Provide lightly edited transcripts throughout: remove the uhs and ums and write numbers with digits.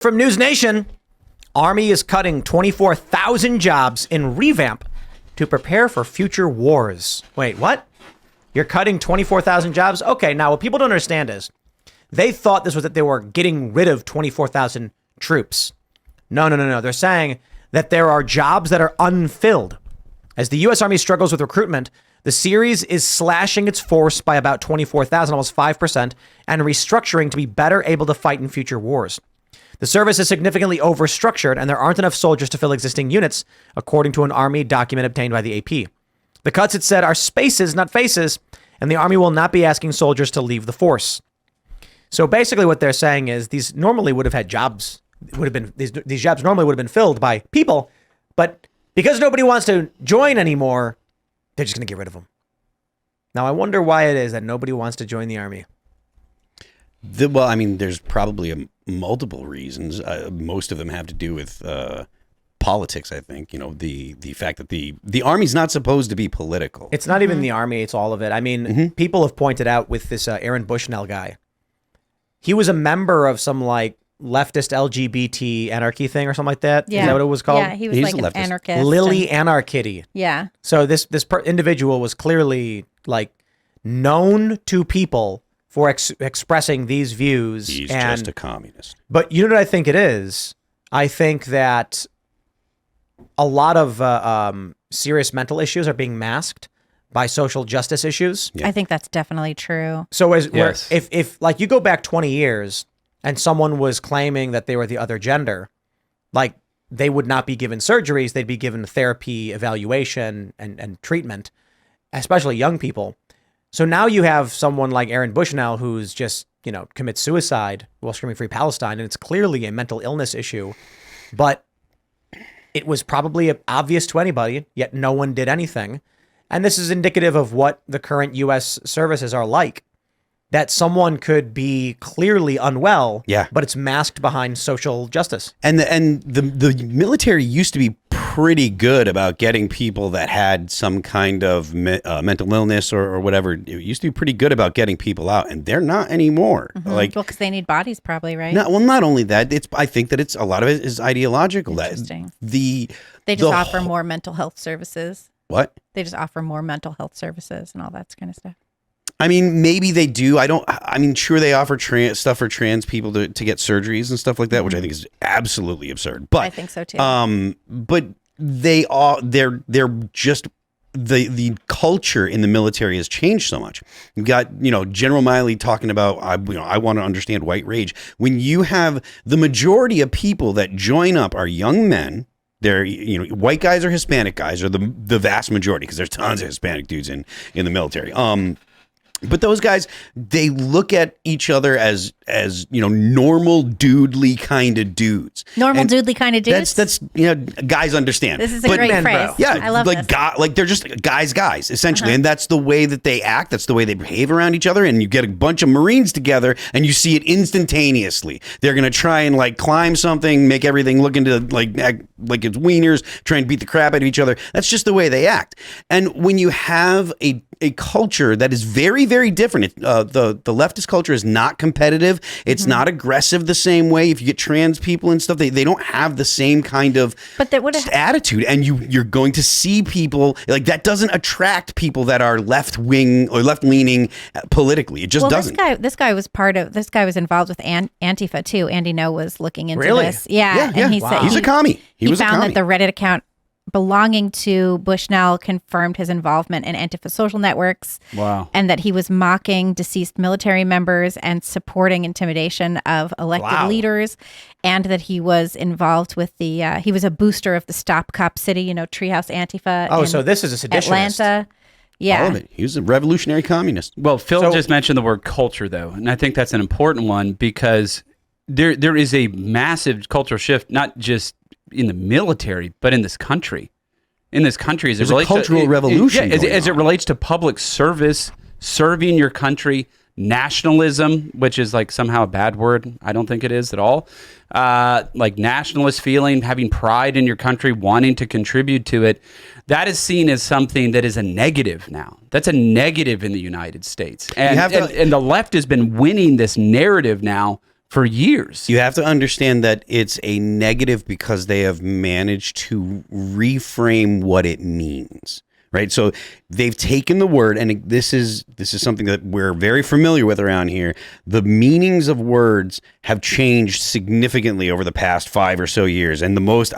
From News Nation, Army is cutting 24,000 jobs in revamp to prepare for future wars. Wait, what? You're cutting 24,000 jobs? Okay, now what people don't understand is they thought this was that they were getting rid of 24,000 troops. No. They're saying that there are jobs that are unfilled. As the U.S. Army struggles with recruitment, the series is slashing its force by about 24,000, almost 5%, and restructuring to be better able to fight in future wars. The service is significantly overstructured, and there aren't enough soldiers to fill existing units, according to an Army document obtained by the AP. The cuts, it said, are spaces, not faces, and the Army will not be asking soldiers to leave the force. So basically what they're saying is these normally would have had jobs, these jobs normally would have been filled by people, but because nobody wants to join anymore, they're just going to get rid of them. Now, I wonder why it is that nobody wants to join the Army. Well, I mean, there's probably multiple reasons. Most of them have to do with politics, I think. You know, the fact that the Army's not supposed to be political. It's not even the Army. It's all of it. I mean, people have pointed out with this Aaron Bushnell guy. He was a member of some like leftist LGBT anarchy thing or something like that. Yeah. Is that what it was called? Yeah, he was like an anarchist. Lily Anarchitty. Yeah. So this individual was clearly like known to people for expressing these views. He's just a communist. But you know what I think it is? I think that a lot of serious mental issues are being masked by social justice issues. Yeah. I think that's definitely true. So if like you go back 20 years and someone was claiming that they were the other gender, like they would not be given surgeries, they'd be given therapy, evaluation, and treatment, especially young people. So now you have someone like Aaron Bushnell who's just, you know, commits suicide while screaming Free Palestine, and it's clearly a mental illness issue, but it was probably obvious to anybody, yet no one did anything. And this is indicative of what the current U.S. services are like, that someone could be clearly unwell, but it's masked behind social justice. And the military used to be pretty good about getting people that had some kind of mental illness or whatever. It used to be pretty good about getting people out, and they're not anymore. Like, well, because they need bodies, probably, right? No, well, not only that. I think that it's a lot of it is ideological. Interesting. They just offer more mental health services. What? They just offer more mental health services and all that kind of stuff. I mean, maybe they do. Sure, they offer stuff for trans people to get surgeries and stuff like that, which I think is absolutely absurd. But I think so too. But they're just the culture in the military has changed so much. You've got, General Miley talking about, I want to understand white rage. When you have the majority of people that join up are young men. They're, white guys or Hispanic guys are the vast majority, because there's tons of Hispanic dudes in the military. But those guys, they look at each other as normal dudely kind of dudes. Dudely kind of dudes? That's guys understand. This is a great phrase. Yeah, I love this. They're just guys, essentially. And that's the way that they act. That's the way they behave around each other. And you get a bunch of Marines together and you see it instantaneously. They're going to try and climb something, make everything look into act like it's wieners, try and beat the crap out of each other. That's just the way they act. And when you have a culture that is very, very different. The leftist culture is not competitive. It's not aggressive the same way. If you get trans people and stuff, they don't have the same kind of attitude. And you're going to see people that doesn't attract people that are left wing or left leaning politically. It just doesn't. This guy was involved with Antifa too. Andy No was looking into this. Yeah. And he said he's a commie. He found that the Reddit account belonging to Bushnell confirmed his involvement in Antifa social networks. Wow. And that he was mocking deceased military members and supporting intimidation of elected leaders, and that he was involved with he was a booster of the Stop Cop City, Treehouse Antifa. Oh, so this is a seditionist. Atlanta. Yeah. All of it. He was a revolutionary communist. Well, Phil just mentioned the word culture, though, and I think that's an important one, because there is a massive cultural shift, not just in the military, but in this country. As There's a cultural revolution. As it relates to public service, serving your country, nationalism, which is somehow a bad word. I don't think it is at all. Nationalist feeling, having pride in your country, wanting to contribute to it. That is seen as something that is a negative now. That's a negative in the United States. And the left has been winning this narrative now for years. You have to understand that it's a negative because they have managed to reframe what it means. Right. So they've taken the word, and this is something that we're very familiar with around here. The meanings of words have changed significantly over the past 5 or so years. And the most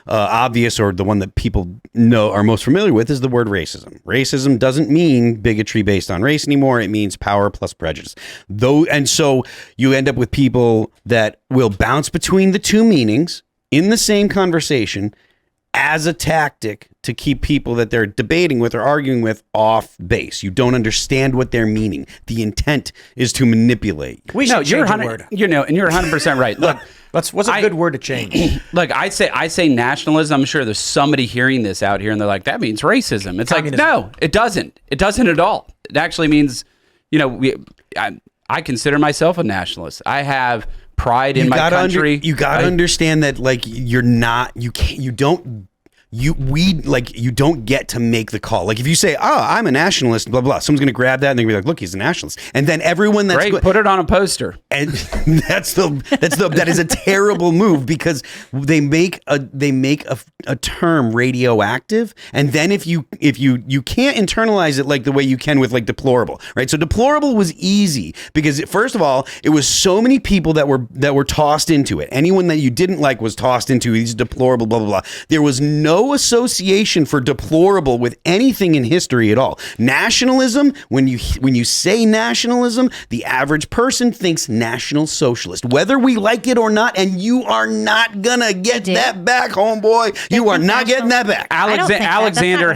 obvious, or the one that people know are most familiar with, is the word racism. Racism doesn't mean bigotry based on race anymore. It means power plus prejudice. And so you end up with people that will bounce between the two meanings in the same conversation as a tactic to keep people that they're debating with or arguing with off base. You don't understand what they're meaning. The intent is to manipulate. We should change a word. And you're 100% right. Look, what's a good word to change? Look, I say nationalism. I'm sure there's somebody hearing this out here, and they're like, that means racism. It's Communism. like, no, it doesn't. It doesn't at all. It actually means, I consider myself a nationalist. I have pride in my country. You got to understand that, like, you don't get to make the call. Like, if you say, I'm a nationalist, blah, blah, someone's going to grab that and they're going to be like, look, he's a nationalist. And then everyone that's Great, put it on a poster. And that is a terrible move, because they make a term radioactive. And then if you can't internalize it like the way you can with, like, deplorable, right? So deplorable was easy because, first of all, it was so many people that were tossed into it. Anyone that you didn't like was tossed into these deplorable, blah, blah, blah. There was no association for deplorable with anything in history at all. Nationalism, when you say nationalism, the average person thinks National Socialist, whether we like it or not, and you are not gonna get that back, homeboy. You are not getting that back. Alexander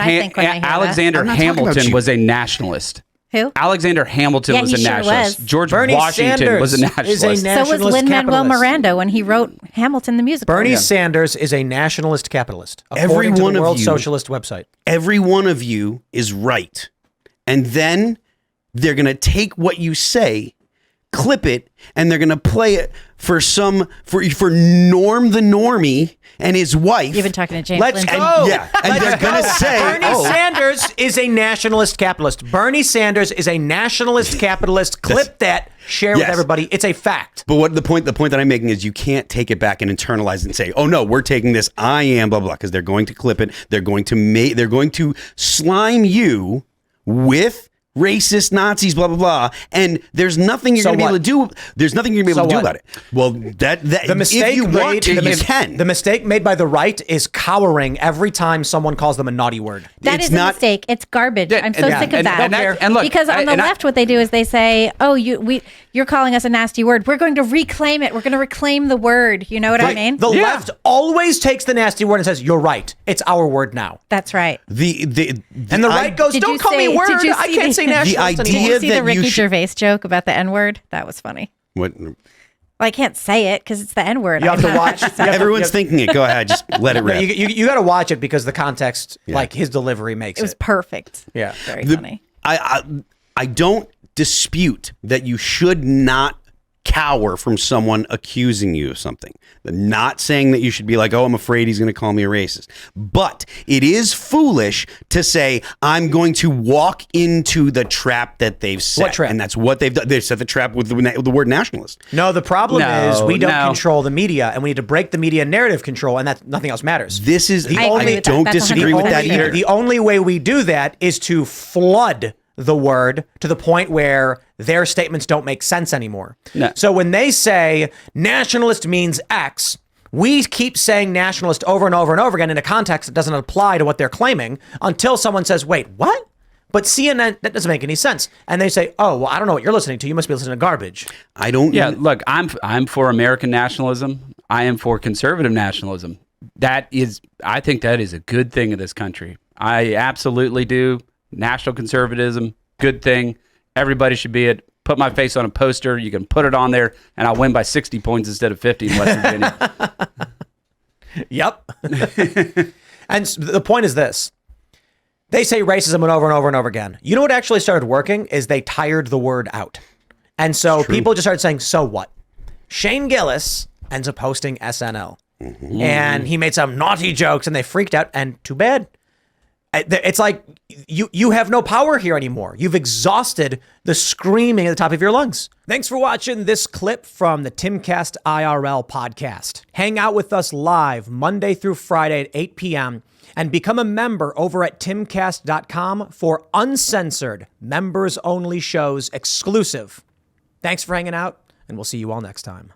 Hamilton was a nationalist. Who? Alexander Hamilton was a nationalist. Was. George Bernie Washington Sanders was a nationalist. So was Lin-Manuel Miranda when he wrote Hamilton the musical. Bernie Sanders is a nationalist capitalist, Every according to one the of World you- Socialist website. Every one of you is right. And then they're going to take what you say, clip it, and they're going to play it for Norm the Normie and his wife. You've been talking to James Let's Lindsay. go. And they're going to say, Bernie Sanders is a nationalist capitalist. Bernie Sanders is a nationalist capitalist. Clip that. Share with Yes. everybody. It's a fact. But the point that I'm making is you can't take it back and internalize it and say, oh no, we're taking this, I am blah, blah, because they're going to clip it. They're going to slime you with racist Nazis, blah, blah, blah. And there's nothing you're going to be able to do. There's nothing you're going to be able to do about it. Well, The mistake if you want to, you can. The mistake made by the right is cowering every time someone calls them a naughty word. That It's is not- a mistake. It's garbage. I'm so sick of that. And look, because on the left, what they do is they say, "Oh, you're calling us a nasty word. We're going to reclaim it. We're going to reclaim the word." You know what I mean? The left always takes the nasty word and says, "You're right. It's our word now." That's right. And the right goes, Did "Don't you call me a say- word. did you I see can't the- say nationalist idea Did anymore." you see that the you Ricky should- Gervais joke about the N word? That was funny. What? Well, I can't say it because it's the N word. You have to watch. Everyone's thinking it. Go ahead. Just let it No, rip. you got to watch it because the context, like his delivery, makes It was perfect. Yeah. Very funny. I don't dispute that you should not cower from someone accusing you of something. Not saying that you should be like, oh, I'm afraid he's going to call me a racist. But it is foolish to say, I'm going to walk into the trap that they've set. What trap? And that's what they've done. They've set the trap with the word nationalist. No, the problem No, is we don't no. control the media, and we need to break the media narrative control, and that nothing else matters. This is the I agree only. with that. Don't That's disagree with 100% that true. either. The only way we do that is to flood the word to the point where their statements don't make sense anymore. No. So when they say nationalist means X, we keep saying nationalist over and over and over again in a context that doesn't apply to what they're claiming until someone says, wait, what? But CNN, that doesn't make any sense. And they say, oh, well, I don't know what you're listening to. You must be listening to garbage. I don't. Yeah, look, I'm for American nationalism. I am for conservative nationalism. I think that is a good thing in this country. I absolutely do. National conservatism, good thing. Everybody should be it. Put my face on a poster. You can put it on there, and I'll win by 60 points instead of 50 in West Virginia. Yep. And the point is this. They say racism and over and over again. You know what actually started working is they tired the word out. And so people just started saying, so what? Shane Gillis ends up hosting SNL. And he made some naughty jokes and they freaked out, and too bad. It's like you have no power here anymore. You've exhausted the screaming at the top of your lungs. Thanks for watching this clip from the Timcast IRL podcast. Hang out with us live Monday through Friday at 8 p.m. and become a member over at timcast.com for uncensored, members-only shows exclusive. Thanks for hanging out, and we'll see you all next time.